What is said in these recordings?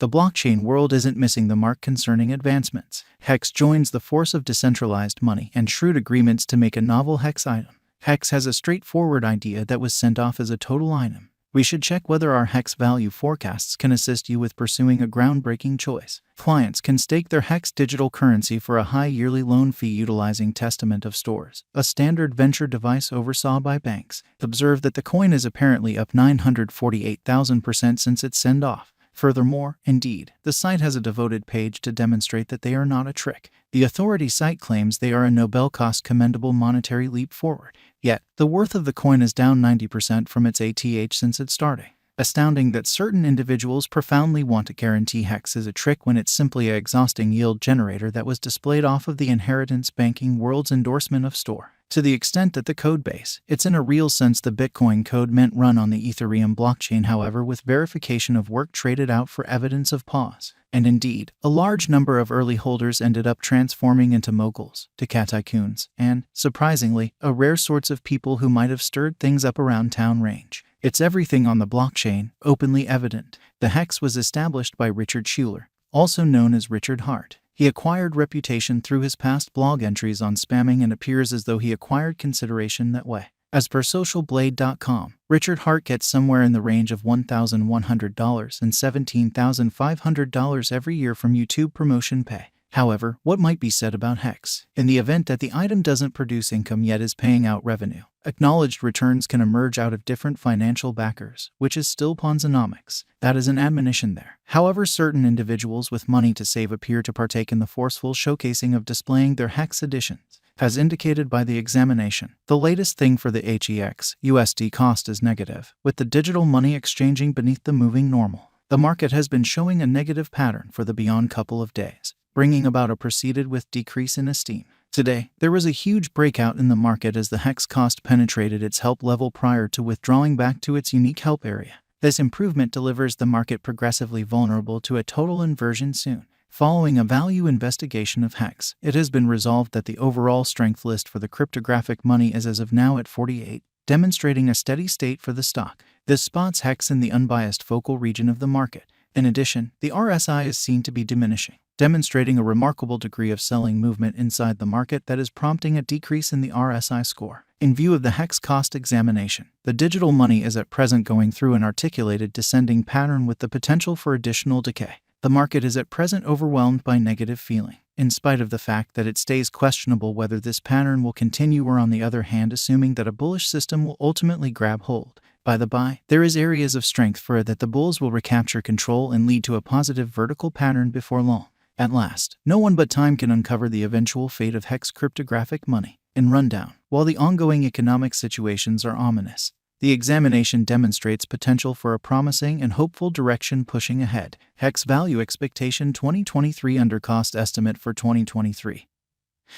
the blockchain world isn't missing the mark concerning advancements. Hex joins the force of decentralized money and shrewd agreements to make a novel Hex item. Hex has a straightforward idea that was sent off as a total item. We should check whether our Hex value forecasts can assist you with pursuing a groundbreaking choice. Clients can stake their Hex digital currency for a high yearly loan fee utilizing Testament of Stores, a standard venture device oversaw by banks. Observe that the coin is apparently up 948,000% since its send-off. Furthermore, indeed, the site has a devoted page to demonstrate that they are not a trick. The authority site claims they are a Nobel-cost commendable monetary leap forward. Yet, the worth of the coin is down 90% from its ATH since its starting. Astounding that certain individuals profoundly want to guarantee Hex is a trick when it's simply an exhausting yield generator that was displayed off of the inheritance banking world's endorsement of Store. To the extent that the code base, it's in a real sense the Bitcoin code meant run on the Ethereum blockchain, however, with verification of work traded out for evidence of pause. And indeed, a large number of early holders ended up transforming into moguls, tycoons, and, surprisingly, a rare sorts of people who might have stirred things up around town range. It's everything on the blockchain, openly evident. The Hex was established by Richard Schuler, also known as Richard Hart. He acquired reputation through his past blog entries on spamming and appears as though he acquired consideration that way. As per socialblade.com, Richard Hart gets somewhere in the range of $1,100 and $17,500 every year from YouTube promotion pay. However, what might be said about Hex? In the event that the item doesn't produce income yet is paying out revenue, acknowledged returns can emerge out of different financial backers, which is still Ponzonomics. That is an admonition there. However, certain individuals with money to save appear to partake in the forceful showcasing of displaying their Hex editions. As indicated by the examination, the latest thing for the HEX USD cost is negative, with the digital money exchanging beneath the moving normal. The market has been showing a negative pattern for the beyond couple of days, bringing about a proceeded with decrease in esteem. Today, there was a huge breakout in the market as the Hex cost penetrated its help level prior to withdrawing back to its unique help area. This improvement delivers the market progressively vulnerable to a total inversion soon. Following a value investigation of Hex, it has been resolved that the overall strength list for the cryptographic money is as of now at 48, demonstrating a steady state for the stock. This spots Hex in the unbiased focal region of the market. In addition, the RSI is seen to be diminishing, demonstrating a remarkable degree of selling movement inside the market that is prompting a decrease in the RSI score. In view of the Hex cost examination, the digital money is at present going through an articulated descending pattern with the potential for additional decay. The market is at present overwhelmed by negative feeling, in spite of the fact that it stays questionable whether this pattern will continue, or on the other hand assuming that a bullish system will ultimately grab hold. By the by, there is areas of strength for it that the bulls will recapture control and lead to a positive vertical pattern before long. At last, no one but time can uncover the eventual fate of Hex cryptographic money. In rundown, while the ongoing economic situations are ominous, the examination demonstrates potential for a promising and hopeful direction pushing ahead. Hex value expectation 2023 under cost estimate for 2023.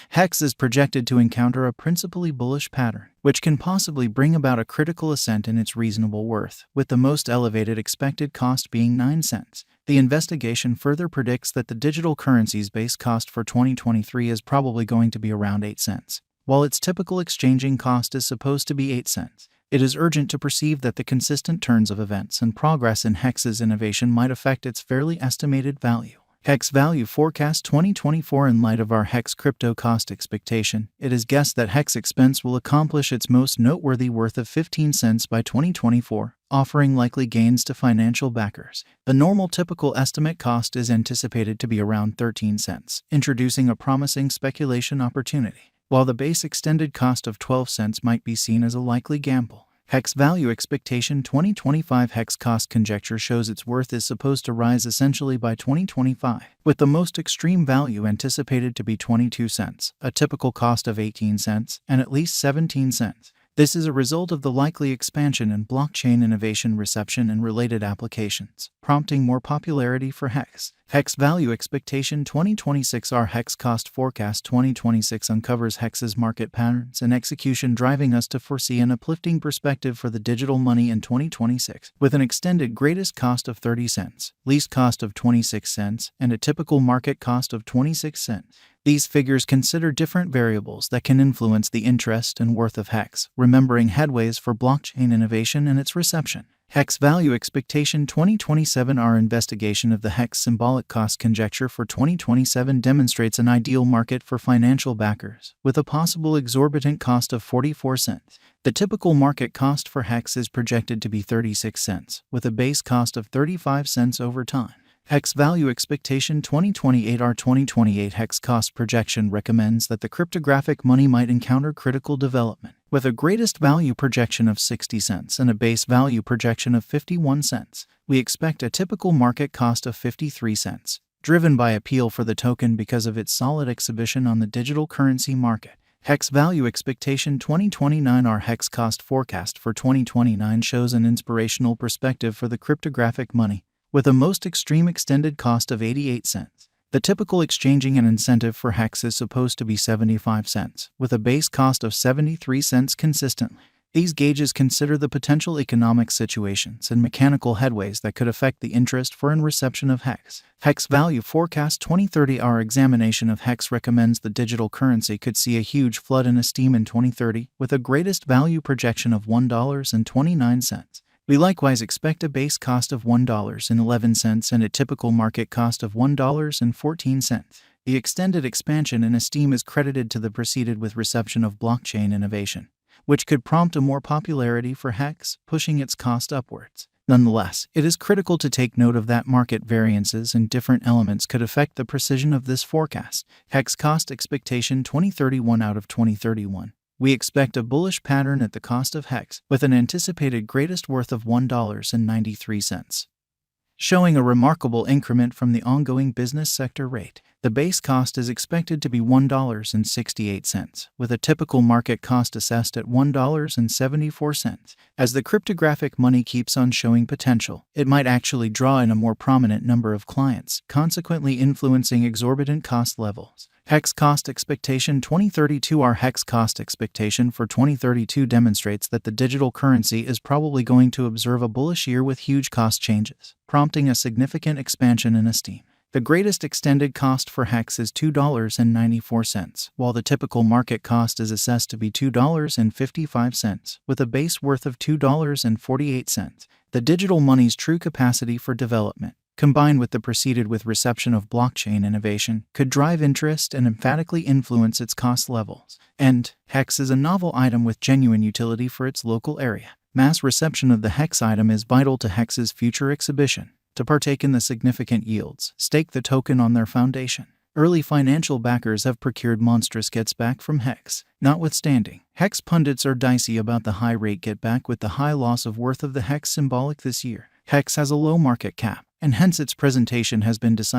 Hex is projected to encounter a principally bullish pattern, which can possibly bring about a critical ascent in its reasonable worth, with the most elevated expected cost being 9 cents. The investigation further predicts that the digital currency's base cost for 2023 is probably going to be around 8 cents, while its typical exchanging cost is supposed to be 8 cents. It is urgent to perceive that the consistent turns of events and progress in Hex's innovation might affect its fairly estimated value. Hex value forecast 2024. In light of our Hex crypto cost expectation, it is guessed that Hex expense will accomplish its most noteworthy worth of 15 cents by 2024, offering likely gains to financial backers. The normal typical estimate cost is anticipated to be around 13 cents, introducing a promising speculation opportunity, while the base extended cost of 12 cents might be seen as a likely gamble. Hex value expectation 2025. Hex cost conjecture shows its worth is supposed to rise essentially by 2025, with the most extreme value anticipated to be 22 cents, a typical cost of 18 cents, and at least 17 cents. This is a result of the likely expansion in blockchain innovation reception and related applications, prompting more popularity for Hex. Hex value expectation 2026. Our Hex cost forecast 2026 uncovers Hex's market patterns and execution, driving us to foresee an uplifting perspective for the digital money in 2026, with an extended greatest cost of 30 cents, least cost of 26 cents, and a typical market cost of 26 cents. These figures consider different variables that can influence the interest and worth of Hex, remembering headways for blockchain innovation and its reception. Hex Value Expectation 2027. Our investigation of the Hex symbolic cost conjecture for 2027 demonstrates an ideal market for financial backers, with a possible exorbitant cost of 44 cents. The typical market cost for Hex is projected to be 36 cents, with a base cost of 35 cents over time. Hex Value Expectation 2028. Our 2028 Hex cost projection recommends that the cryptographic money might encounter critical development, with a greatest value projection of 60 cents and a base value projection of 51 cents. We expect a typical market cost of 53 cents, driven by appeal for the token because of its solid exhibition on the digital currency market. Hex Value Expectation 2029. Our Hex cost forecast for 2029 shows an inspirational perspective for the cryptographic money, with a most extreme extended cost of 88 cents. The typical exchanging and incentive for Hex is supposed to be 75 cents, with a base cost of 73 cents consistently. These gauges consider the potential economic situations and mechanical headways that could affect the interest for and reception of Hex. Hex Value Forecast 2030. Our examination of Hex recommends the digital currency could see a huge flood in esteem in 2030, with a greatest value projection of $1.29. We likewise expect a base cost of $1.11 and a typical market cost of $1.14. The extended expansion in esteem is credited to the preceded with reception of blockchain innovation, which could prompt a more popularity for Hex, pushing its cost upwards. Nonetheless, it is critical to take note of that market variances and different elements could affect the precision of this forecast. Hex Cost Expectation 2031. Out of 2031. We expect a bullish pattern at the cost of Hex, with an anticipated greatest worth of $1.93, showing a remarkable increment from the ongoing business sector rate. The base cost is expected to be $1.68, with a typical market cost assessed at $1.74. As the cryptographic money keeps on showing potential, it might actually draw in a more prominent number of clients, consequently influencing exorbitant cost levels. Hex Cost Expectation 2032. Our Hex cost expectation for 2032 demonstrates that the digital currency is probably going to observe a bullish year with huge cost changes, prompting a significant expansion in esteem. The greatest extended cost for Hex is $2.94, while the typical market cost is assessed to be $2.55, with a base worth of $2.48. The digital money's true capacity for development, combined with the preceded with reception of blockchain innovation, could drive interest and emphatically influence its cost levels. And Hex is a novel item with genuine utility for its local area. Mass reception of the Hex item is vital to Hex's future exhibition. To partake in the significant yields, stake the token on their foundation. Early financial backers have procured monstrous gets-back from Hex. Notwithstanding, Hex pundits are dicey about the high rate get-back with the high loss of worth of the Hex symbolic this year. Hex has a low market cap, and hence its presentation has been decided